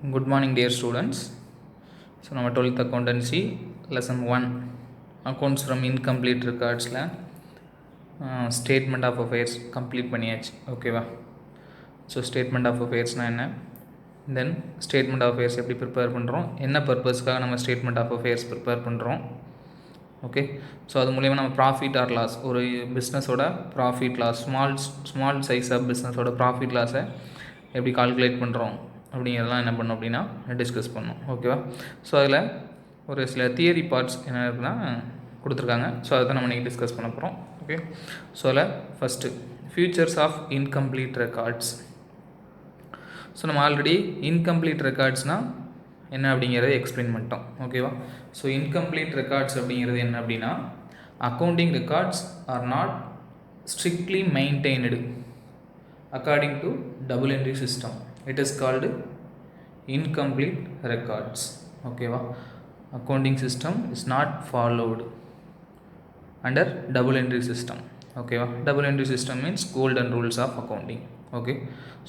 Good morning, dear students. So, நம்ம 12th accountancy lesson 1 accounts from incomplete recordsல statement of affairs complete பண்ணியாச்சு. ஓகேவா? So statement of affairsனா என்ன, then statement of affairs எப்படி prepare பண்ணுறோம், என்ன பர்பஸ்க்காக நம்ம statement of affairs ப்ரிப்பேர் பண்ணுறோம். ஓகே, ஸோ அது மூலிமா நம்ம ப்ராஃபிட் ஆர் லாஸ், ஒரு பிஸ்னஸோட profit loss, small size of பிஸ்னஸோட ப்ராஃபிட் லாஸை எப்படி கால்குலேட் பண்ணுறோம் அப்படிங்கிறதெல்லாம் என்ன பண்ணோம் அப்படின்னா டிஸ்கஸ் பண்ணோம். ஓகேவா? ஸோ அதில் ஒரு சில தியரி பார்ட்ஸ் என்ன இருக்குன்னா கொடுத்துருக்காங்க. ஸோ அதை தான் நம்ம இன்றைக்கி டிஸ்கஸ் பண்ண போகிறோம். ஓகே, ஸோ அதில் first features of incomplete records. So நம்ம ஆல்ரெடி இன்கம்ப்ளீட் ரெக்கார்ட்ஸ்னால் என்ன அப்படிங்கிறத எக்ஸ்பிளைன் பண்ணிட்டோம். ஓகேவா? ஸோ இன்கம்ப்ளீட் ரெக்கார்ட்ஸ் அப்படிங்கிறது என்ன அப்படின்னா, accounting records are not strictly maintained according to double entry system. It is called incomplete records. ஓகேவா? accounting system is not followed under double entry system. ஓகேவா? double entry system means golden rules of accounting. Okay,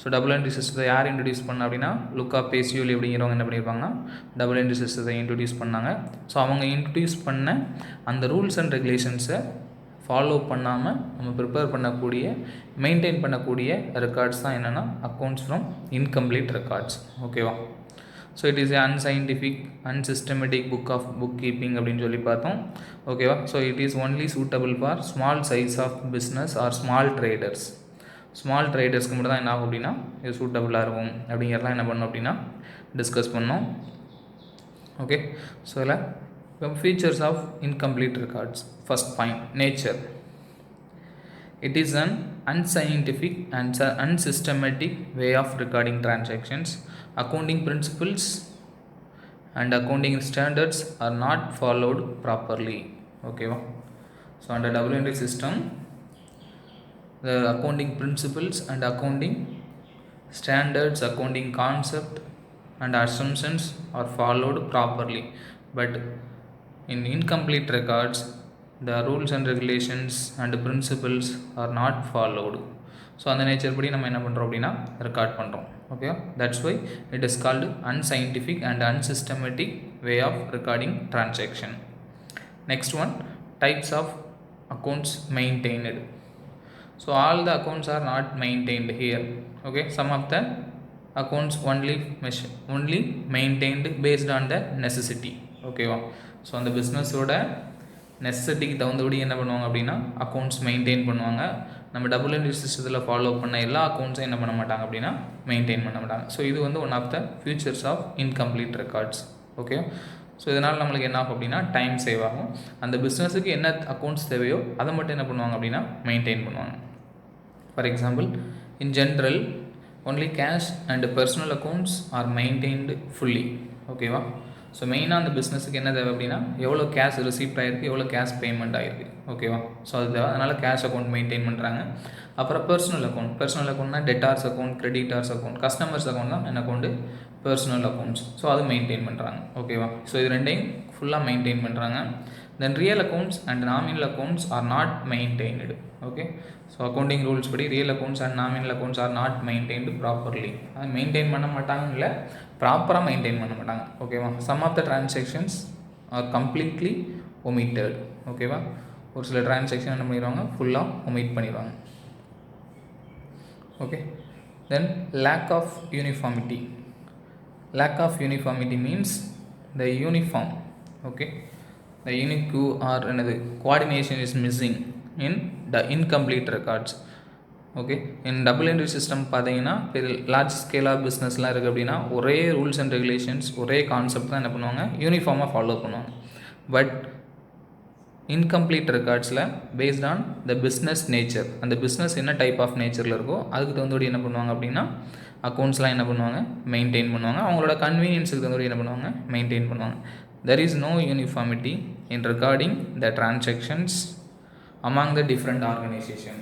so double entry சிஸ்டத்தை யார் introduce பண்ண அப்படின்னா லுக்கா Pacioli அப்படிங்கிறவங்க என்ன பண்ணியிருப்பாங்கன்னா double entry சிஸ்டத்தை இன்ட்ரடியூஸ் பண்ணாங்க. ஸோ அவங்க இன்ட்ரடியூஸ் பண்ண அந்த ரூல்ஸ் அண்ட் ரெகுலேஷன்ஸை ஃபாலோ பண்ணாமல் நம்ம ப்ரிப்பேர் பண்ணக்கூடிய மெயின்டைன் பண்ணக்கூடிய ரெக்கார்ட்ஸ் தான் என்னென்னா அக்கௌண்ட்ஸ் ஃப்ரம் இன்கம்ப்ளீட் ரெக்கார்ட்ஸ். ஓகேவா? So it is a unscientific unsystematic book keeping அப்படின்னு சொல்லி பார்த்தோம். ஓகேவா? So it is only suitable for small size of business or small traders. Small ட்ரேடர்ஸ்க்கு மட்டும் தான் என்ன ஆகும் அப்படின்னா இது சூட்டபுளாக இருக்கும் அப்படிங்கிறலாம் என்ன பண்ணோம் அப்படின்னா டிஸ்கஸ் பண்ணோம். ஓகே, ஸோ இதில் features of incomplete records. First point, nature. It is an unscientific and unsystematic way of recording transactions. Accounting principles and accounting standards are not followed properly. Okay, so under double entry system, the accounting principles and accounting standards, accounting concept and assumptions are followed properly, but in incomplete records the rules and regulations and principles are not followed. So அந்த nature படி நம்ம என்ன பண்ணுறோம் அப்படின்னா record பண்ணுறோம். Okay, that's why it is called unscientific and unsystematic way of recording transaction. Next one, types of accounts maintained. So all the accounts are not maintained here. Okay, some of the accounts only maintained based on the necessity. ஓகேவா? So அந்த பிஸ்னஸோட நெசசிட்டிக்கு தகுந்தபடி என்ன பண்ணுவாங்க அப்படின்னா accounts maintain பண்ணுவாங்க. நம்ம double entry சிஸ்டத்தில் ஃபாலோ பண்ண எல்லா அக்கௌண்ட்ஸும் என்ன பண்ண மாட்டாங்க அப்படின்னா மெயின்டைன் பண்ண மாட்டாங்க. ஸோ இது வந்து one of the features of incomplete records. Okay, so இதனால் நம்மளுக்கு என்ன ஆகும் அப்படின்னா டைம் சேவ் ஆகும். அந்த பிஸ்னஸுக்கு என்ன அக்கௌண்ட்ஸ் தேவையோ அதை மட்டும் என்ன பண்ணுவாங்க அப்படின்னா மெயின்டைன் பண்ணுவாங்க. For example, in general only cash and personal accounts are maintained fully. ஓகேவா? ஸோ மெயினாக அந்த பிஸ்னஸுக்கு என்ன தேவை அப்படின்னா எவ்வளோ கேஷ் ரிசீப்ட் ஆகிருக்கு, எவ்வளோ கேஷ் பேமெண்ட் ஆகிருக்கு. ஓகேவா? ஸோ அது தேவை, அதனால் கேஷ் அக்கௌண்ட் மெயின்டைன் பண்ணுறாங்க. அப்புறம் பர்சனல் அக்கௌண்ட்னா debtors account, creditors account, customers account தான் என்ன அக்கௌண்ட்டு பர்சனல் அக்கௌண்ட்ஸ். ஸோ அது மெயின்டைன் பண்ணுறாங்க. ஓகேவா? ஸோ இது ரெண்டையும் ஃபுல்லாக மெயின்டைன் பண்ணுறாங்க. Then real accounts and nominal accounts are not maintained. Okay, so accounting rules படி real accounts and nominal accounts are not maintained properly. அது மெயின்டைன் பண்ண மாட்டாங்க, இல்லை ப்ராப்பராக மெயின்டைன் பண்ண மாட்டாங்க. ஓகேவா? Some of the transactions are completely omitted. ஓகேவா? ஒரு சில டிரான்சாக்ஷன் என்ன பண்ணிடுவாங்க, ஃபுல்லாக ஒமிட் பண்ணிடுவாங்க. Okay, then lack of uniformity. Lack of uniformity means the uniform. Okay, the unique or another coordination is missing in the incomplete records. Okay, in double entry system பார்த்தீங்கன்னா பெரிய large scale of பிஸ்னஸ்லாம் இருக்குது அப்படின்னா ஒரே rules and regulations, ஒரே concept தான் என்ன பண்ணுவாங்க, யூனிஃபார்மாக ஃபாலோ பண்ணுவாங்க. பட் இன்கம்ப்ளீட் ரெக்கார்ட்ஸில் based on the business nature, அந்த பிஸ்னஸ் என்ன டைப் ஆஃப் நேச்சரில் இருக்கோ அதுக்கு தகுந்தபடி என்ன பண்ணுவாங்க அப்படின்னா அக்கௌண்ட்ஸ்லாம் என்ன பண்ணுவாங்க மெயின்டைன் பண்ணுவாங்க. அவங்களோட கன்வீனியன்ஸுக்கு தகுந்தபடி என்ன பண்ணுவாங்க மெயின்டைன் பண்ணுவாங்க. There is no uniformity in regarding the transactions among the different organization.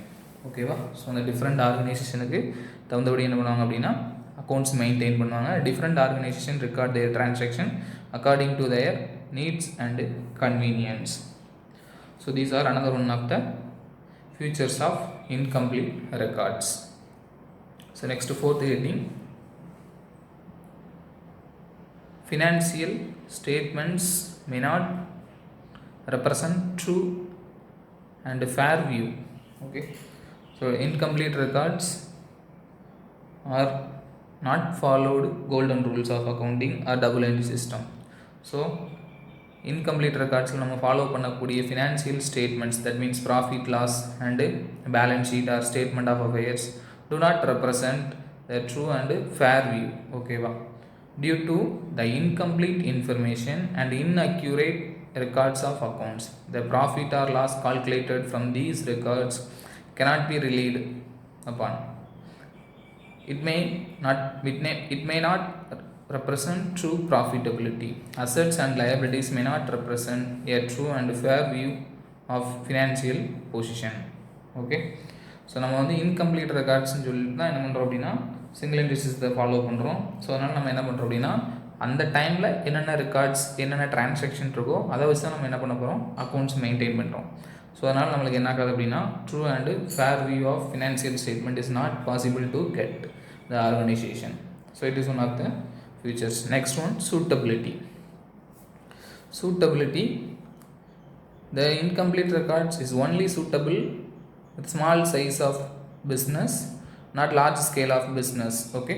ஓகேவா? ஸோ அந்த டிஃப்ரெண்ட் ஆர்கனைசேஷனுக்கு தகுந்தபடி என்ன பண்ணுவாங்க அப்படின்னா அக்கௌண்ட்ஸ் மெயின்டைன் பண்ணுவாங்க. Different organisation record their transaction according to their needs and convenience. So these are another one of the features of incomplete records. So next, fourth heading, financial statements may not represent true and fair view. Okay, so incomplete records are not followed golden rules of accounting or double entry system. So incomplete records நம்ம follow பண்ணக்கூடிய financial statements, that means profit loss and balance sheet or statement of affairs do not represent the true and fair view. ஓகேவா? Due to the incomplete information and inaccurate records of accounts, the profit or loss calculated from these records cannot be relied upon. It may not represent true profitability. Assets and liabilities may not represent a true and fair view of financial position. Okay, so நம்ம வந்து incomplete ரெக்கார்ட்ஸ்ன்னு சொல்லிட்டு தான் என்ன பண்ணுறோம் அப்படின்னா single entry சிஸ்டத்தை follow பண்ணுறோம். So அதனால் நம்ம என்ன பண்ணுறோம் அப்படின்னா அந்த டைமில் என்னென்ன ரெக்கார்ட்ஸ் என்னென்ன டிரான்சாக்ஷன் இருக்கோ அதை வச்சு தான் நம்ம என்ன பண்ண போகிறோம், அக்கௌண்ட்ஸ் மெயின்டைன் பண்ணுறோம். ஸோ அதனால் நம்மளுக்கு என்ன ஆகாது அப்படின்னா true and fair view of financial statement is not possible to get the organisation. So it is one of the features. Next one, suitability. Suitability, the incomplete records is only suitable with small size of business, not large scale of business. Okay,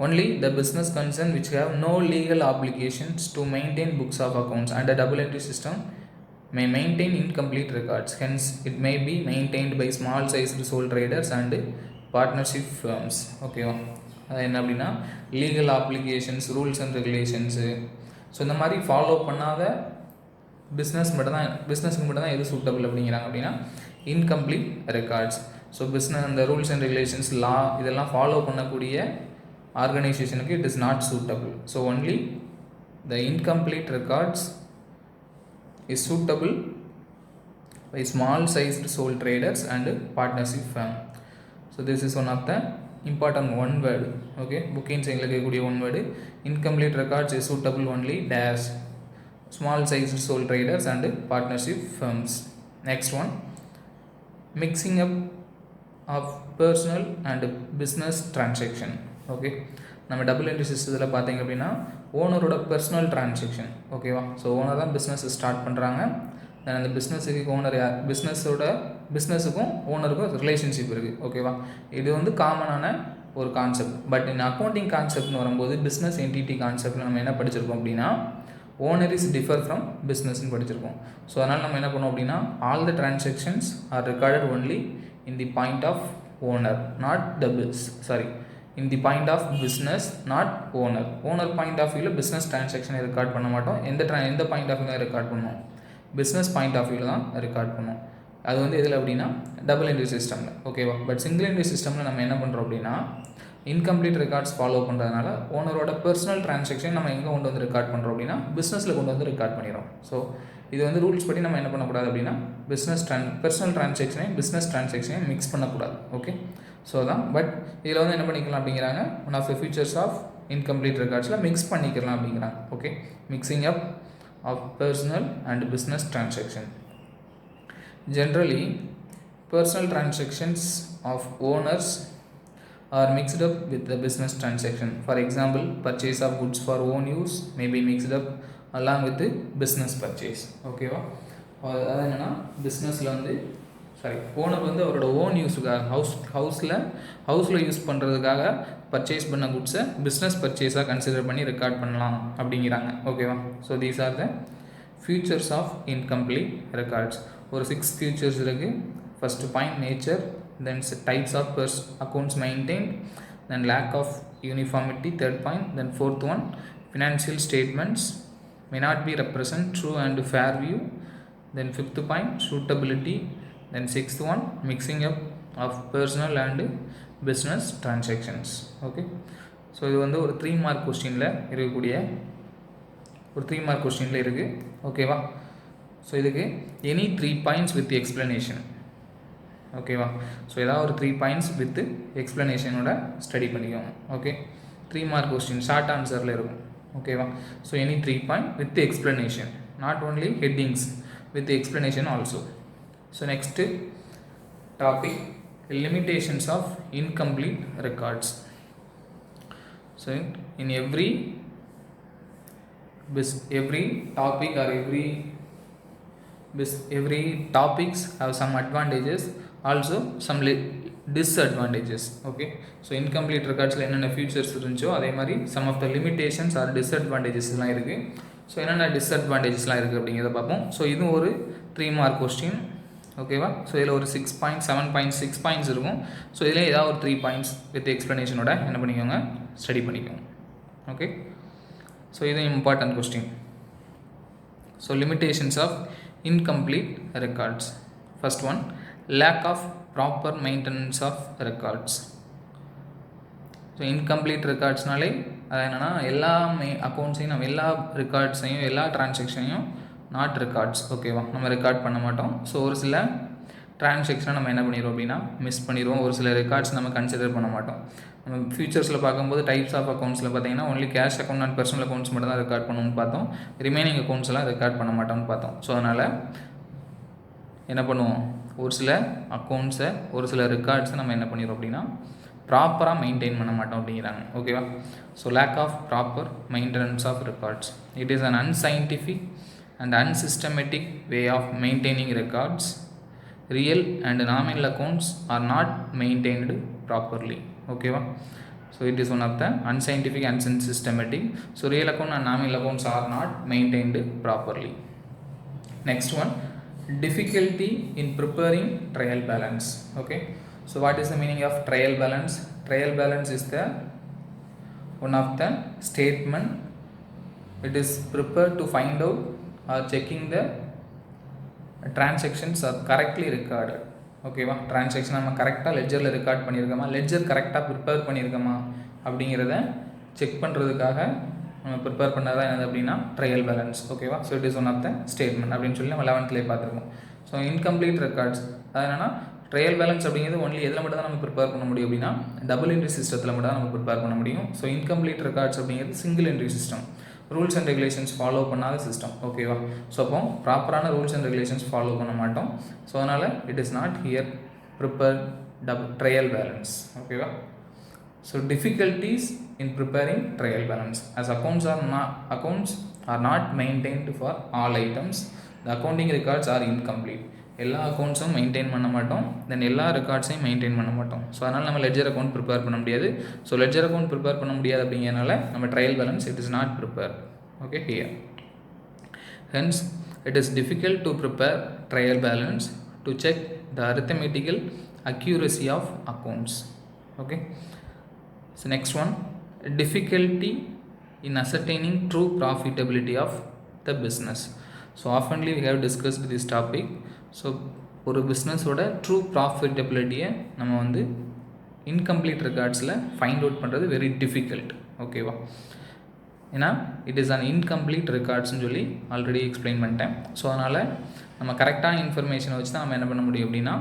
only the business concern which have no legal obligations to maintain books of accounts under double entry system may maintain incomplete records. Hence it may be maintained by small sized sole traders and partnership firms. Okay, அது என்ன அப்படின்னா legal applications, rules and regulations, so இந்த மாதிரி follow பண்ணாத பிஸ்னஸ்க்கு மட்டும் தான் எது சூட்டபிள் அப்படிங்கிறாங்க அப்படின்னா இன்கம்ப்ளீட் ரெக்கார்ட்ஸ். ஸோ அந்த ரூல்ஸ் அண்ட் ரெகுலேஷன்ஸ், லா இதெல்லாம் ஃபாலோ பண்ணக்கூடிய ஆர்கனைசேஷனுக்கு it is not suitable. So only the incomplete records is suitable by small sized sole traders and partnership firm. So this is one of the important one word. Okay, booking saying இருக்கக்கூடிய one word, incomplete records is suitable only dash small sized sole traders and partnership firms. Next one, mixing up of personal and business transaction. Okay, நம்ம double entry சிஸ்டத்தில் பார்த்தீங்க அப்படின்னா ஓனரோட personal transaction. ஓகேவா? So owner தான் business start பண்ணுறாங்க. தென் அந்த பிஸ்னஸுக்கு owner யார், பிஸ்னஸுக்கும் ஓனருக்கும் ரிலேஷன்ஷிப் இருக்குது. ஓகேவா? இது வந்து காமனான ஒரு கான்செப்ட். பட் இந்த அக்கௌண்டிங் கான்செப்ட்னு வரும்போது பிஸ்னஸ் என்டிட்டி கான்செப்டில் நம்ம என்ன படிச்சிருக்கோம் அப்படின்னா ஓனர் இஸ் டிஃபர் ஃப்ரம் பிஸ்னஸ்ன்னு படிச்சிருக்கோம். ஸோ அதனால் நம்ம என்ன பண்ணோம் அப்படின்னா all the transactions are recorded only in the point of owner, not the in the point of business, not owner. Owner point of வியூவில் பிஸ்னஸ் டிரான்சாக்ஷனை ரெக்கார்ட் பண்ண மாட்டோம். எந்த பாயிண்ட் ஆஃப் வியூவில் ரெக்கார்ட் பண்ணுவோம், பிஸ்னஸ் பாயிண்ட் ஆஃப் வியூவில் தான் ரெக்கார்ட் பண்ணுவோம். அது வந்து எதில் அப்படின்னா டபுள் என்ட்ரி சிஸ்டமில். ஓகேவா? பட் சிங்கிள் என்ட்ரி சிஸ்டமில் நம்ம என்ன பண்ணுறோம் அப்படின்னா இன்கம்ப்ளீட் ரெக்கார்ட்ஸ் ஃபாலோ பண்ணுறதுனால ஓனரோட பர்சனல் டிரான்சாக்ஷன் நம்ம எங்கே கொண்டு வந்து ரெக்கார்ட் பண்ணுறோம் அப்படின்னா பிஸ்னஸில் கொண்டு வந்து ரெக்கார்ட் பண்ணிடுறோம். ஸோ இது வந்து ரூல்ஸ் படி நம்ம என்ன பண்ணக்கூடாது அப்படின்னா பர்சனல் டிரான்சாக்ஷனையும் பிஸ்னஸ் டிரான்சாக்ஷனையும் மிக்ஸ் பண்ணக்கூடாது. ஓகே, ஸோ தான். பட் இதில் வந்து என்ன பண்ணிக்கலாம் அப்படிங்கிறாங்க, one of the features of incomplete ரெக்கார்ட்ஸில் மிக்ஸ் பண்ணிக்கலாம் அப்படிங்கிறாங்க. Okay, mixing up of personal and business transaction. Generally, personal transactions of owners are mixed up with the business transaction. For example, purchase of goods for own use may be mixed up along with the business purchase. ஓகேவா? அதாவது என்னென்னா பிஸ்னஸில் வந்து owner வந்து அவரோட own யூஸுக்காக ஹவுஸில் use பண்ணுறதுக்காக purchase பண்ண குட்ஸை பிஸ்னஸ் பர்ச்சேஸாக கன்சிடர் பண்ணி ரெக்கார்ட் பண்ணலாம் அப்படிங்கிறாங்க. ஓகேவா? So these are the features of incomplete records. ஒரு 6 ஃபியூச்சர்ஸ் இருக்குது. First point nature, then types of accounts maintained, then lack of uniformity, third point, then fourth one financial statements may not be represent true and fair view, then fifth point suitability, then sixth one mixing up of personal and business transactions. Okay, so இது வந்து ஒரு 3 mark கொஸ்டினில் இருக்கக்கூடிய ஒரு 3 mark கொஸ்டினில் இருக்குது. ஓகேவா? So இதுக்கு எனி 3 பாயிண்ட்ஸ் வித் எக்ஸ்ப்ளனேஷன். ஓகேவா? ஸோ ஏதாவது ஒரு 3 பாயிண்ட்ஸ் வித் எக்ஸ்ப்ளனேஷனோட ஸ்டடி பண்ணிக்கோங்க. ஓகே, 3 மார்க் கொஸ்டின் ஷார்ட் ஆன்சரில் இருக்கும். ஓகேவா? So any 3 point with explanation, not only headings, with explanation also. So next topic, limitations of incomplete records. So in every every topic or every topics have some advantages, also some disadvantages. Okay, so incomplete recordsல என்னென்ன features இருந்துச்சோ அதே மாதிரி some of the limitations or disadvantagesலாம் இருக்குது. So என்னென்ன டிஸ்அட்வான்டேஜஸ்லாம் இருக்குது அப்படிங்கிறத பார்ப்போம். So இதுவும் ஒரு 3 மார்க் கொஸ்டின். ஓகேவா? ஸோ இதில் ஒரு 6 பாயிண்ட்ஸ் 7 பாயிண்ட்ஸ் 6 பாயிண்ட்ஸ் இருக்கும். ஸோ இதில் ஏதாவது ஒரு 3 பாயிண்ட்ஸ் வித் எக்ஸ்ப்ளனேஷனோட என்ன பண்ணிக்கோங்க, ஸ்டடி பண்ணிக்கோங்க. ஓகே, ஸோ இது important question. So limitations of incomplete records. First one, lack of proper maintenance of records. So incomplete ரெக்கார்ட்ஸ்னாலே அது என்னென்னா எல்லா அக்கௌண்ட்ஸையும் நம்ம எல்லா ரெக்கார்ட்ஸையும் எல்லா டிரான்சாக்ஷனையும் நாட் ரெக்கார்ட்ஸ். ஓகேவா? நம்ம ரெக்கார்ட் பண்ண மாட்டோம். ஸோ ஒரு சில டிரான்சாக்ஷனை நம்ம என்ன பண்ணிடுவோம் அப்படின்னா மிஸ் பண்ணிடுவோம். ஒரு சில ரெக்கார்ட்ஸ் நம்ம கன்சிடர் பண்ண மாட்டோம். நம்ம ஃபியூச்சர்ஸில் பார்க்கும்போது டைப்ஸ் ஆஃப் அக்கௌண்ட்ஸில் பார்த்தீங்கன்னா only cash account and personal accounts மட்டும் தான் ரெக்கார்ட் பண்ணணும்னு பார்த்தோம். ரிமைனிங் அக்கௌண்ட்ஸ் எல்லாம் ரெக்கார்ட் பண்ண மாட்டோம்னு பார்த்தோம். ஸோ அதனால் என்ன பண்ணுவோம், ஒரு சில அக்கௌண்ட்ஸை ஒரு சில ரெக்கார்ட்ஸை நம்ம என்ன பண்ணிடுவோம் அப்படின்னா ப்ராப்பராக மெயின்டைன் பண்ண மாட்டோம் அப்படிங்கிறாங்க. ஓகேவா? So lack of proper maintenance of records. It is an unscientific and unsystematic way of maintaining records. Real and nominal accounts are not maintained properly. ஓகேவா? So it is one of the unscientific and unsystematic. So real account and nominal accounts are not maintained properly. Next one, difficulty in preparing trial balance. Okay, so what is the meaning of trial balance? Trial balance is the one of the statement. It is prepared to find out or checking the transactions are correctly recorded. ஓகேவா? Transaction நம்ம கரெக்டாக லெட்ஜரில் record பண்ணியிருக்கோமா, ledger கரெக்டாக prepare பண்ணியிருக்கோமா அப்படிங்கிறத check பண்ணுறதுக்காக நம்ம ப்ரிப்பேர் பண்ணதான் என்னது அப்படின்னா ட்ரையல் பேலன்ஸ். ஓகேவா? So it is one of the statement அப்படின்னு சொல்லி நம்ம 11th பார்த்துருக்கோம். ஸோ இன்கம்ப்ளீட் ரெக்கார்ட்ஸ் அது என்னென்னா ட்ரையல் பேலன்ஸ் அப்படிங்கிறது ஒன்லி எதில் மட்டும் தான் நம்ம ப்ரிப்பேர் பண்ண முடியும் அப்படின்னா டபுள் என்ட்ரி சிஸ்டத்தில் மட்டும் தான் நம்ம ப்ரிப்பேர் பண்ண முடியும். ஸோ இன்கம்ப்ளீட் ரெக்கார்ட்ஸ் அப்படிங்கிறது single entry system, rules and regulations follow பண்ணாத சிஸ்டம். ஓகேவா? ஸோ அப்போ ப்ராப்பரான ரூல்ஸ் அண்ட் ரெகுலேஷன்ஸ் ஃபாலோ பண்ண மாட்டோம். ஸோ அதனால் it is not here prepare trial balance. ஓகேவா? So difficulties in preparing trial balance as accounts are not maintained for all items. The accounting records are incomplete. எல்லா அக்கௌண்ட்ஸும் maintain பண்ண மாட்டோம், தென் எல்லா ரெக்கார்ட்ஸையும் maintain பண்ண மாட்டோம். ஸோ அதனால் நம்ம லெட்ஜர் அக்கௌண்ட் ப்ரிப்பேர் பண்ண முடியாது. ஸோ லெட்ஜர் அக்கௌண்ட் ப்ரிப்பேர் பண்ண முடியாது அப்படிங்கிறனால நம்ம trial balance it is not prepare. Okay, here hence it is difficult to prepare trial balance to check the arithmetical accuracy of accounts. Okay, so next one, difficulty in ascertaining true profitability of the business. So oftenly we have discussed this topic. So ஒரு பிஸ்னஸோட true ப்ராஃபிட்டபிலிட்டியை நம்ம வந்து incomplete ரெக்கார்ட்ஸில் find out பண்ணுறது very difficult. ஓகேவா? ஏன்னா it is an incomplete ரெக்கார்ட்ஸ்னு சொல்லி already explain பண்ணிட்டேன். So அதனால் நம்ம கரெக்டான இன்ஃபர்மேஷனை வச்சு தான் நம்ம என்ன பண்ண முடியும் அப்படின்னா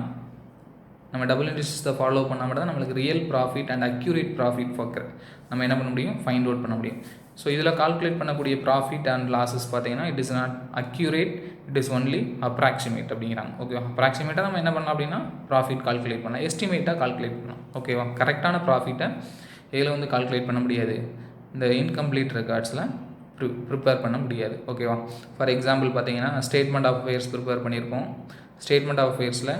நம்ம டபுள் என்ட்ரி சிஸ்டத்தை ஃபாலோ பண்ணால் மட்டும் தான் நம்மளுக்கு real profit and accurate profit Faulkner நம்ம என்ன பண்ண முடியும், ஃபைண்ட் அவுட் பண்ண முடியும். ஸோ இதில் கால்குலேட் பண்ணக்கூடிய ப்ராஃபிட் அண்ட் லாஸஸ் பார்த்தீங்கன்னா it is not accurate, it is only approximate அப்படிங்கிறாங்க. ஓகேவா? அப்ராக்சிமேட்டாக நம்ம என்ன பண்ணலாம் அப்படின்னா ப்ராஃபிட் கால்குலேட் பண்ணலாம், எஸ்டிமேட்டாக கால்குலேட் பண்ணலாம். ஓகேவா? கரெக்டான ப்ராஃபிட்டை இதில் வந்து கால்குலேட் பண்ண முடியாது, இந்த இன்கம்ப்ளீட் ரெக்கார்ட்ஸில் ப்ரிப்பேர் பண்ண முடியாது. ஓகேவா? ஃபார் எக்ஸாம்பிள் பார்த்தீங்கன்னா ஸ்டேட்மெண்ட் ஆஃப் அஃபேர்ஸ் ப்ரிப்பேர் பண்ணியிருக்கோம். ஸ்டேட்மெண்ட் ஆஃப் அஃபேர்ஸில்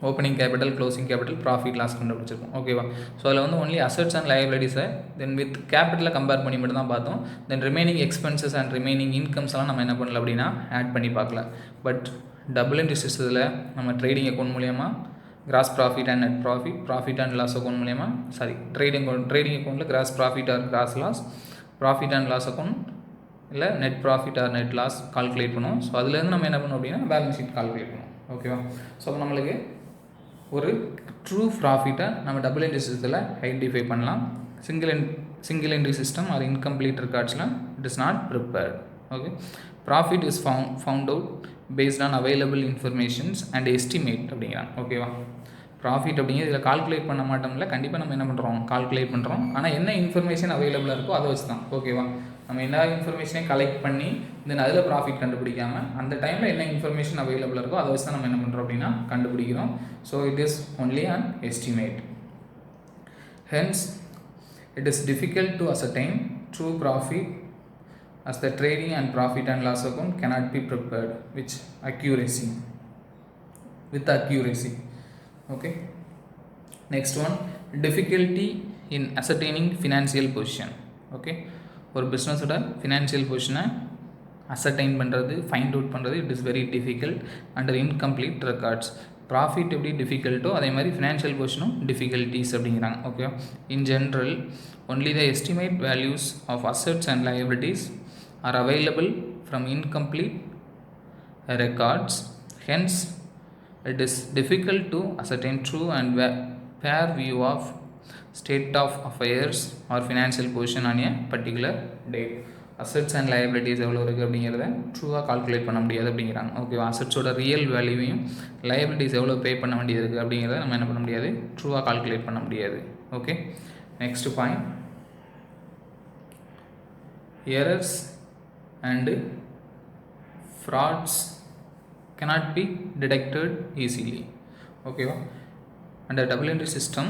opening capital, closing capital, profit loss கண்டுபிடிச்சிருக்கோம். ஓகேவா? ஸோ அதில் வந்து ஒன்லி அசட்ஸ் அண்ட் லைபிலிட்டிஸை தென் வித் கேபிட்டலை கம்பேர் பண்ணி மட்டும் தான் பார்த்தோம். Then remaining expenses and remaining incomes எல்லாம் நம்ம என்ன பண்ணல அப்படின்னா ஆட் பண்ணி பார்க்கல. பட் டபுள் என்ட்ரி சிஸ்டத்தில் நம்ம ட்ரேடிங் அக்கௌண்ட் மூலியமாக gross profit and net profit, profit and loss account மூலியமாக ட்ரேடிங் அக்கௌண்ட்டில் gross profit or gross loss, profit and loss account இல்லை net profit or net loss calculate பண்ணுவோம். So அதுலேருந்து நம்ம என்ன பண்ணோம் அப்படின்னா பேலன்ஸ் ஷீட் கால்குலேட் பண்ணுவோம். ஓகேவா? ஸோ அப்போ நம்மளுக்கு ஒரு ட்ரூ ப்ராஃபிட்டை நம்ம டபுள் என்ட்ரி சிஸ்டத்தில் ஐடென்டிஃபை பண்ணலாம். Single entry system or incomplete ரெக்கார்ட்ஸில் it is not prepared. Okay, profit is found out based on available informations and estimate அப்படிங்கிறாங்க. ஓகேவா? ப்ராஃபிட் அப்படிங்கிறது இதில் கால்குலேட் பண்ண மாட்டோம்ல, கண்டிப்பாக நம்ம என்ன பண்ணுறோம், கால்குலேட் பண்ணுறோம். ஆனால் என்ன இன்ஃபர்மேஷன் அவைலபிளாக இருக்கோ அதை வச்சு தான். ஓகேவா? நம்ம எல்லா இன்ஃபர்மேஷனையும் கலெக்ட் பண்ணி தென் அதில் ப்ராஃபிட் கண்டுபிடிக்காமல் அந்த டைமில் என்ன இன்ஃபர்மேஷன் அவைலபிளாக இருக்கோ அதை வச்சு தான் நம்ம என்ன பண்ணுறோம் அப்படின்னா கண்டுபிடிக்கிறோம். So it is only an estimate. Hence it is difficult to அசர்டைன் true profit as the trading and profit and loss account cannot be prepared with accuracy. Okay. Next one, difficulty in ascertaining financial position. Okay, ஒரு பிஸ்னஸோட financial பொசிஷனை ascertain பண்ணுறது, find out பண்ணுறது, it is very difficult under incomplete records. Profit எப்படி டிஃபிகல்ட்டோ அதே மாதிரி financial பொசிஷனும் difficulties அப்படிங்கிறாங்க. Okay, in general only the estimate values of assets and liabilities are available from incomplete records. Hence, it is difficult to ascertain true and fair view of state of affairs or financial position on a particular date. Assets and liabilities எவ்வளோ இருக்குது அப்படிங்கிறத ட்ரூவாக calculate பண்ண முடியாது அப்படிங்கிறாங்க. Okay, அசட்ஸோட real வேல்யூவையும் liabilities எவ்வளோ பே பண்ண வேண்டியது இருக்குது அப்படிங்கிறத நம்ம என்ன பண்ண முடியாது, ட்ரூவாக கால்குலேட் பண்ண முடியாது. Okay, next point, errors and frauds cannot be detected easily. Okay, under double entry system,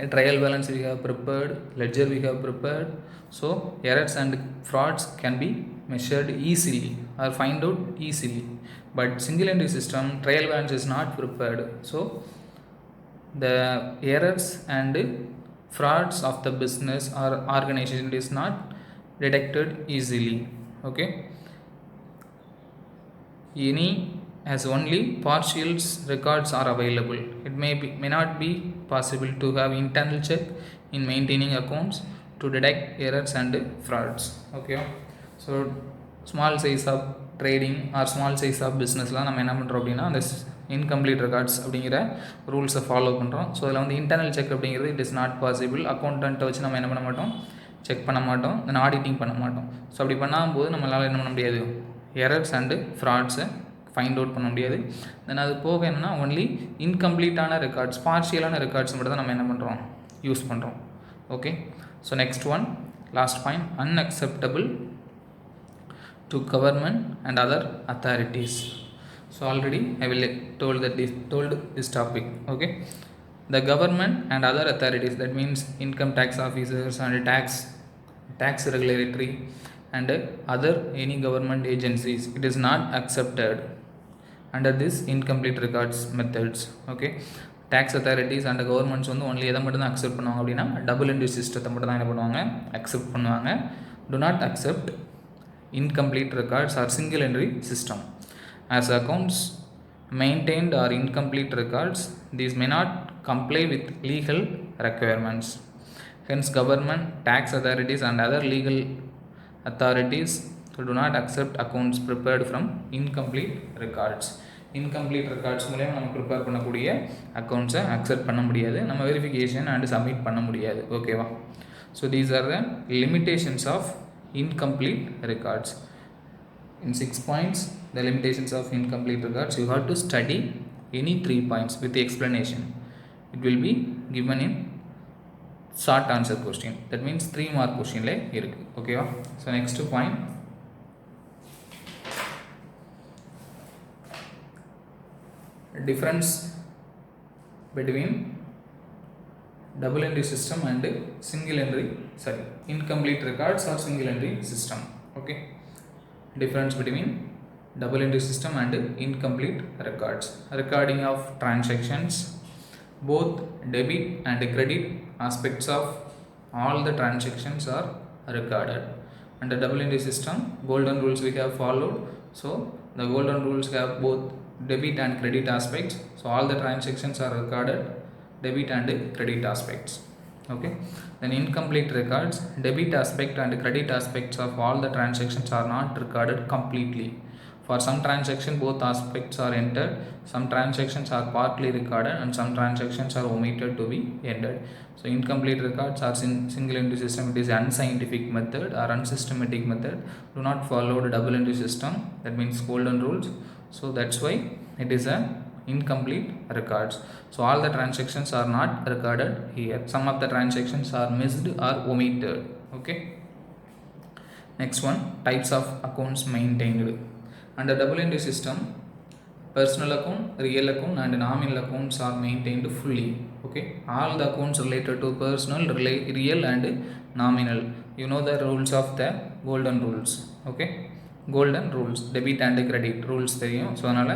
a trial balance we have prepared, ledger we have prepared, so errors and frauds can be measured easily or find out easily. But single entry system, trial balance is not prepared, so the errors and frauds of the business or organization is not detected easily. Okay, any as only partial records are available, it may not be possible to have internal check in maintaining accounts to detect errors and frauds. Okay, so small size of trading or small size of businessலாம் நம்ம என்ன பண்ணுறோம் அப்படின்னா அந்த incomplete records அப்படிங்கிற ரூல்ஸை follow பண்ணுறோம். So அதில் வந்து இன்டர்னல் செக் அப்படிங்கிறது இட் இஸ் நாட் பாசிபிள். அக்கௌண்ட்டை வச்சு நம்ம என்ன பண்ண மாட்டோம், செக் பண்ண மாட்டோம், தென் ஆடிட்டிங் பண்ண மாட்டோம். ஸோ அப்படி பண்ணும்போது நம்மளால் என்ன பண்ண முடியாது, எரர்ஸ் அண்டு ஃப்ராட்ஸை ஃபைண்ட் அவுட் பண்ண முடியாது. தென் அது போக என்னென்னா ஒன்லி இன்கம்ப்ளீட்டான ரெக்கார்ட்ஸ், பார்ஷியலான ரெக்கார்ட்ஸ் மட்டும் தான் நம்ம என்ன பண்ணுறோம், யூஸ் பண்ணுறோம். Okay, so next one, last point, unacceptable to government and other authorities. So already I will told this topic. Okay, the government and other authorities, that means income tax officers and tax regulatory and other any government agencies, it is not accepted under this incomplete records methods. Okay, tax authorities and governments வந்து only எதை மட்டும் தான் accept பண்ணுவாங்க அப்படின்னா double entry சிஸ்டத்தை மட்டும் தான் என்ன பண்ணுவாங்க, அக்செப்ட் பண்ணுவாங்க. do not accept incomplete records or single entry system. As accounts maintained or incomplete records, these may not comply with legal requirements. Hence, government, tax authorities and other legal authorities do not accept accounts prepared from incomplete records. Incomplete records மூலமாக நம்ம prepare பண்ணக்கூடிய அக்கௌண்ட்ஸை accept பண்ண முடியாது, நம்ம verification and submit பண்ண முடியாது. ஓகேவா? So these are the limitations of incomplete records. In 6 points, the limitations of incomplete records, you have to study any 3 points with the explanation. It will be given in short answer question. That means 3 mark question le irukku. Okay va? So next point, difference between double entry system and incomplete records or single entry system. Okay, difference between double entry system and incomplete records. Recording of transactions, both debit and credit aspects of all the transactions are recorded. Under double entry system, golden rules we have followed. So the golden rules have both debit and credit aspects. So all the transactions are recorded, debit and credit aspects. Okay, then incomplete records, debit aspect and credit aspects of all the transactions are not recorded completely. For some transaction both aspects are entered, some transactions are partly recorded and some transactions are omitted to be entered. So incomplete records are single entry system, it is unscientific method or unsystematic method, do not follow the double entry system, that means golden rules. So that's why it is a incomplete records. So all the transactions are not recorded here, some of the transactions are missed or omitted. Okay, next one, types of accounts maintained. Under double entry system, personal account, real account and nominal accounts are maintained fully. Okay, all the accounts related to personal, real and nominal you know the rules of the golden rules. Okay, golden rules, debit and credit rules தெரியும். So அதனால்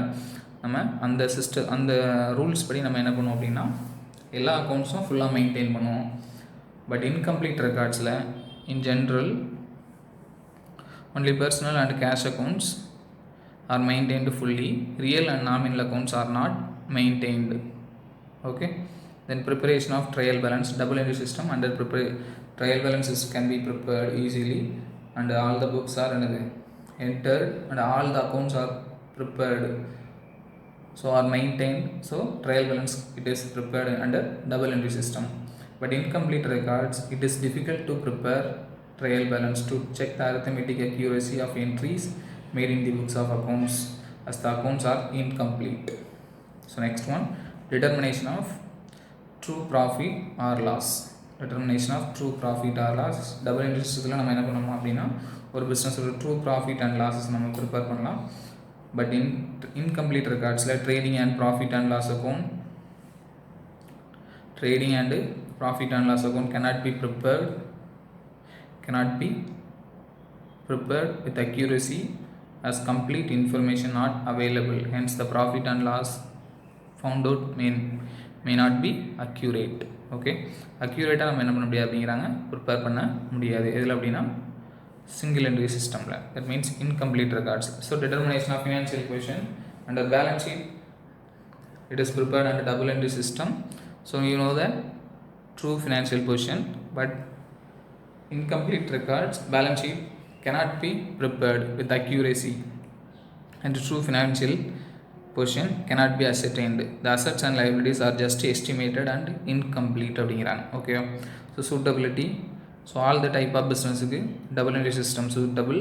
நம்ம அந்த அந்த rules படி நம்ம என்ன பண்ணுவோம் அப்படின்னா எல்லா அக்கௌண்ட்ஸும் ஃபுல்லாக மெயின்டைன் பண்ணுவோம். பட் இன்கம்ப்ளீட் ரெக்கார்ட்ஸில் in general only personal and cash accounts are maintained fully, real and nominal accounts are not maintained. Okay, then preparation of trial balance, double entry system under trial balances can be prepared easily and all the books are entered and all the accounts are prepared, so are maintained. So trial balance it is prepared under double entry system. But incomplete records, it is difficult to prepare trial balance to check the arithmetic accuracy of entries made in the books of accounts as the accounts are incomplete. So next one, determination of true profit or loss. Determination of true profit or loss, double entry system நம்ம என்ன பண்ணணும் அப்படின்னா ஒரு பிஸ்னஸோட true profit and losses நம்ம prepare பண்ணலாம். But incomplete ரெக்கார்ட்ஸில் trading and profit and loss account, trading and profit and loss account cannot be prepared with accuracy as complete information not available, hence the profit and loss found out may not be accurate. Okay, accurate நம்ம என்ன பண்ண முடியாது அப்படிங்கிறாங்க, prepare பண்ண முடியாது. எதில் அப்படின்னா single entry systemல, that means incomplete records. So determination of financial equation under balance sheet, it is prepared under double entry system. So you know the true financial position, but incomplete records, balance sheet cannot be prepared with accuracy and true financial position cannot be ascertained. The assets and liabilities are just estimated and incomplete அப்படிங்கிறாங்க. Okay, so suitability, so all the type of பிஸ்னஸுக்கு double entry system suitable,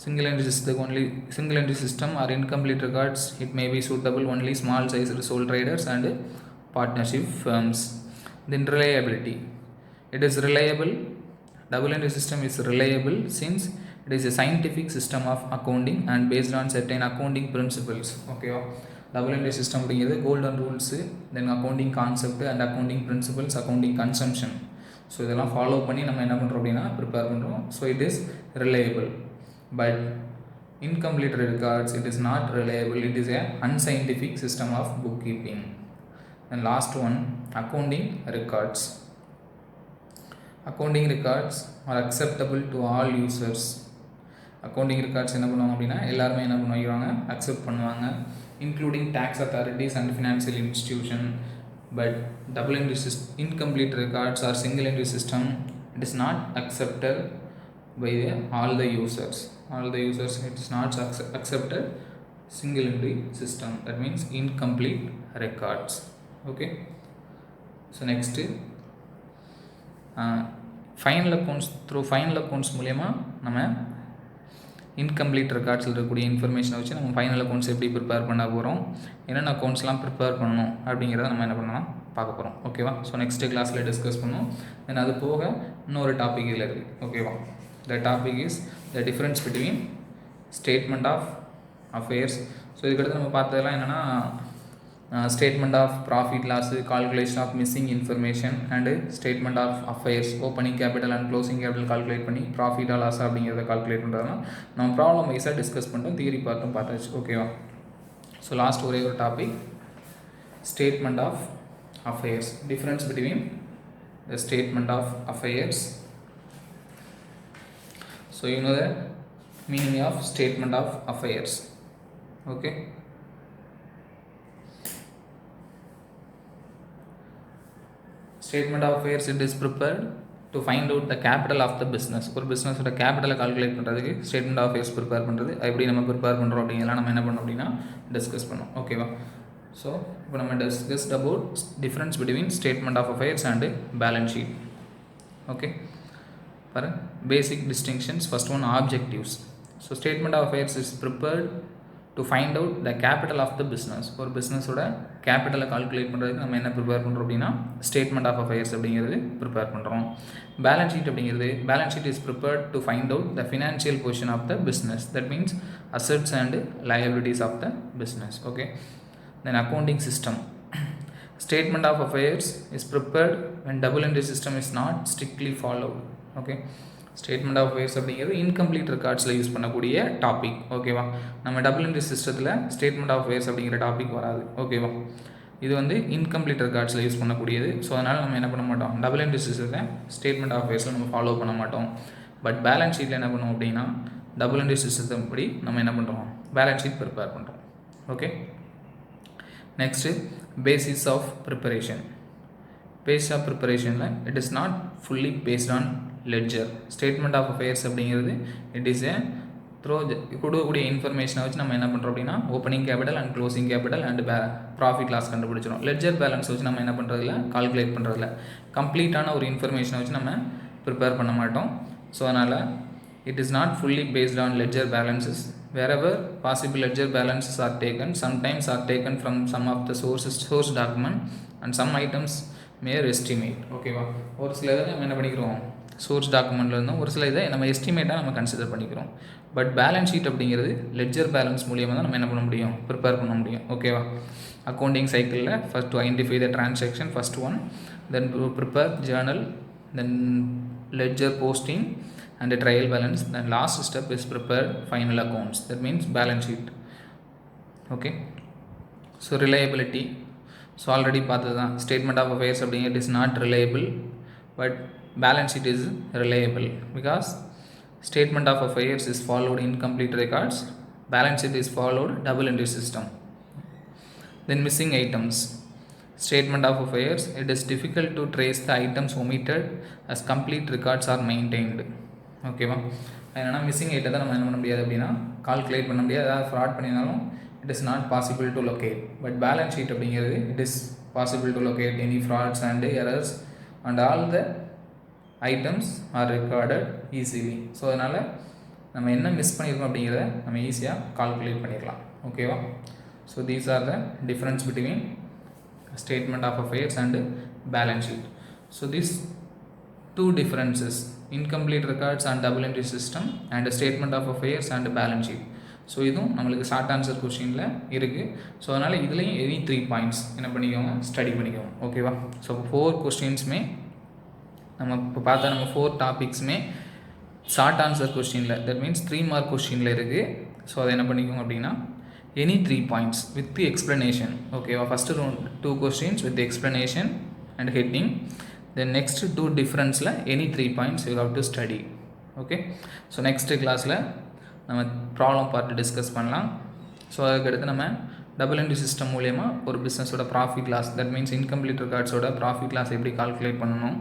single entry system only single entry system or incomplete records it may be suitable only small sized sole traders and partnership firms. Then reliability, it is reliable, double entry system is reliable since it is a scientific system of accounting and based on certain accounting principles. Okay, double entry system அப்படிங்கிறது golden rules, then accounting concept and accounting principles, accounting consumption. So இதெல்லாம் follow பண்ணி நம்ம என்ன பண்ணுறோம் அப்படின்னா prepare பண்ணுறோம். So it is reliable. But incomplete records, it is not reliable, it is a unscientific system of bookkeeping. And last one, accounting records. Accounting records are acceptable to all users. Accounting records என்ன பண்ணுவாங்க அப்படின்னா எல்லாருமே என்ன பண்ணுவாங்க, accept பண்ணுவாங்க, including tax authorities and financial institution. But double entry incomplete records or single entry system, it is not accepted by all the users. All the users, it is not accepted single entry system, that means incomplete records. Okay, so next final accounts. Through final accounts மூலயமா நம்ம incomplete ரெக்கார்ட்ஸில் இருக்கக்கூடிய இன்ஃபர்மேஷனை வச்சு நம்ம final accounts எப்படி prepare பண்ண போகிறோம், என்னென்ன அக்கௌண்ட்ஸ்லாம் ப்ரிப்பேர் பண்ணணும் அப்படிங்கிறத நம்ம என்ன பண்ணலாம் பார்க்க போகிறோம். ஓகேவா, ஸோ நெக்ஸ்ட்டு கிளாஸில் டிஸ்கஸ் பண்ணுவோம். தென் அது போக இன்னொரு டாபிக் இதில் இருக்குது. ஓகேவா, the topic is the difference between statement of affairs. So இதுக்கடுத்து நம்ம பார்த்ததெல்லாம் என்னென்னா statement of profit loss, calculation of missing information and statement of affairs, opening capital and closing capital calculate பண்ணி ப்ராஃபிட்டாக லாஸா அப்படிங்கிறத கால்குலேட் பண்ணுறதுனா நம்ம ப்ராப்ளம் வைஸாக டிஸ்கஸ் பண்ணிட்டோம், தியரி பார்த்தும் பார்த்தாச்சு. ஓகேவா, ஸோ லாஸ்ட் ஒரே ஒரு topic, statement of affairs, difference between the statement of affairs. So you know the meaning of statement of affairs. Okay, statement of affairs, it is prepared to find out the capital of the business. ஒரு பிஸ்னஸோட கேபிட்டலை calculate பண்ணுறதுக்கு statement of affairs prepare பண்ணுறது, எப்படி நம்ம prepare பண்ணுறோம் அப்படிங்கலாம் நம்ம என்ன பண்ணோம் அப்படின்னா டிஸ்கஸ் பண்ணோம். ஓகேவா, ஸோ இப்போ நம்ம discussed about difference between statement of affairs and balance sheet. Okay, பாரு basic distinctions. First one, objectives. So statement of affairs is prepared to find out the capital of the business. ஒரு பிஸ்னஸோட கேபிட்டலை calculate பண்ணுறதுக்கு நம்ம என்ன prepare பண்ணுறோம் அப்படின்னா statement of affairs அப்படிங்கிறது prepare பண்ணுறோம். பேலன்ஸ் ஷீட் அப்படிங்கிறது, balance sheet is prepared to find out the financial position of the business, that means assets and liabilities of the business. Okay, then accounting system. Statement of affairs is prepared when double entry system is not strictly followed. Okay, statement of affairs அப்படிங்கிறது incomplete ரெக்கார்ட்ஸில் use பண்ணக்கூடிய topic. ஓகேவா? நம்ம double entry சிஸ்டத்தில் statement of affairs அப்படிங்கிற topic வராது. ஓகேவா? இது வந்து இன்கம்ப்ளீட் ரெக்கார்ட்ஸில் யூஸ் பண்ணக்கூடியது. ஸோ அதனால் நம்ம என்ன பண்ண மாட்டோம், டபுள் என்ட்ரி சிஸ்டத்தில் ஸ்டேட்மெண்ட் ஆஃப் அஃபேர்ஸில் நம்ம ஃபாலோ பண்ண மாட்டோம். பட் பேலன்ஸ் ஷீட்டில் என்ன பண்ணுவோம் அப்படின்னா டபுள் என்ட்ரி சிஸ்டத்தை படி நம்ம என்ன பண்ணுறோம், பேலன்ஸ் ஷீட் ப்ரிப்பேர் பண்ணுறோம். Okay, next basis of preparation. Base of ப்ரிப்பரேஷனில் it is not fully based on ledger. Statement of affairs அப்படிங்கிறது இட் இஸ் ஏ கொடுக்கக்கூடிய இன்ஃபர்மேஷனை வச்சு நம்ம என்ன பண்ணுறோம் அப்படின்னா opening capital and closing capital and profit loss கண்டுபிடிச்சிடும். லெட்ஜர் பேலன்ஸ் வச்சு நம்ம என்ன பண்ணுறதில்ல, கால்குலேட் பண்ணுறதில்ல. கம்ப்ளீட்டான ஒரு இன்ஃபர்மேஷனை வச்சு நம்ம ப்ரிப்பேர் பண்ண மாட்டோம். ஸோ அதனால் it is not fully based on ledger balances. wherever possible ledger balances are taken, sometimes are taken from some of the source document and some items mere estimate. ஓகேவா? ஒரு சில இதை நம்ம என்ன பண்ணிக்கிறோம், சோர்ஸ் டாக்குமெண்ட்லேருந்தும் ஒரு சில இதை நம்ம எஸ்டிமேட்டாக நம்ம கன்சிடர் பண்ணிக்கிறோம். பட் பேலன்ஸ் ஷீட் அப்படிங்கிறது லெட்ஜர் பேலன்ஸ் மூலியமாக தான் நம்ம என்ன பண்ண முடியும், ப்ரிப்பேர் பண்ண முடியும். ஓகேவா? அக்கௌண்டிங் சைக்கிளில் first to identify the transaction, first one, then prepare Journal, then ledger posting and a trial balance, then last step is prepare final accounts, that means balance sheet. Okay, so reliability, so already பார்த்ததுதான் statement of affairs அப்படிங்கிறது is not reliable, but balance sheet is reliable because statement of affairs is followed incomplete records, balance sheet is followed double entry system. Then missing items. Statement of affairs, it is difficult to trace the items omitted as complete records are maintained. ஓகேவா? அதனால் missing ஐட்டத்தை நம்ம என்ன பண்ண முடியாது அப்படின்னா calculate பண்ண முடியாது. ஏதாவது ஃப்ராட் பண்ணினாலும் it is not possible to locate. But balance sheet அப்படிங்கிறது it is possible to locate any frauds and errors and all the items are recorded easily. So அதனால் நம்ம என்ன மிஸ் பண்ணியிருக்கோம் அப்படிங்கிறத நம்ம ஈஸியாக கால்குலேட் பண்ணிடலாம். ஓகேவா? So these are the difference between statement of affairs and balance sheet. So these two differences, incomplete records and double entry system and a statement of affairs and balance sheet. So இதுவும் நம்மளுக்கு short answer கொஸ்டினில் இருக்குது. So அதனால் இதுலேயும் any 3 points என்ன பண்ணிக்கோங்க, study பண்ணிக்கோங்க. ஓகேவா? ஸோ 4 கொஸ்டின்ஸுமே நம்ம இப்போ பார்த்தா நம்ம 4 டாபிக்ஸுமே ஷார்ட் ஆன்சர் கொஸ்டினில், தட் மீன்ஸ் 3 மார்க் கொஸ்டினில் இருக்குது. ஸோ அதை என்ன பண்ணிக்கோங்க அப்படின்னா any 3 points with the explanation. Okay, first 2 questions with the explanation and heading, then next 2 difference la any 3 points you have to study. Okay, so next class la நம்ம problem part discuss பண்ணலாம். So அதுக்கடுத்து நம்ம double entry system மூலயமா ஒரு பிஸ்னஸோட profit loss, that means incomplete ரெக்கார்ட்ஸோட profit loss எப்படி calculate பண்ணணும்,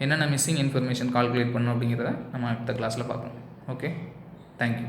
என்னென்ன மிஸ்ஸிங் இன்ஃபர்மேஷன் கால்குலேட் பண்ணணும் அப்படிங்கிறத நம்ம அடுத்த கிளாஸில் பார்ப்போம். Okay, thank you.